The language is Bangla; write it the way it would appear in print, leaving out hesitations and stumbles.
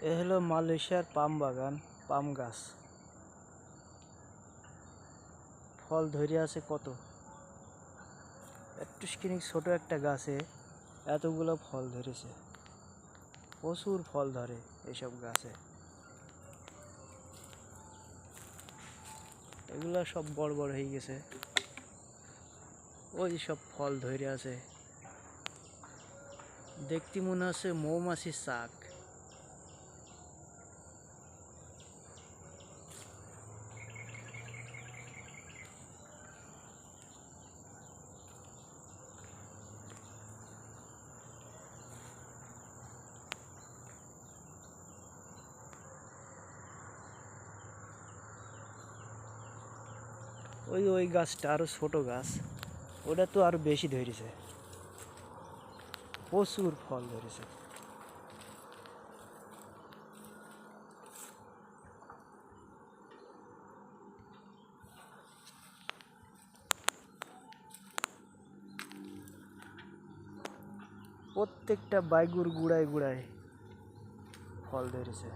এ হলো মালয়েশিয়ার পাম বাগান, পাম গাছ। ফল ধরে আছে কত, একটুখানি ছোট একটা গাছে এতগুলো ফল ধরেছে। প্রচুর ফল ধরে এইসব গাছে। এগুলা সব বড় বড় হয়ে গেছে। ওই সব ফল ধরে আছে, দেখতে মনে হচ্ছে মৌমাছির চাক। ওই গাছটা আরো ছোট গাছ, ওটা তো আরো বেশি ধরেছে, প্রচুর ফল ধরেছে। প্রত্যেকটা বাইগুর গুড়ায় গুড়ায় ফল ধরেছে।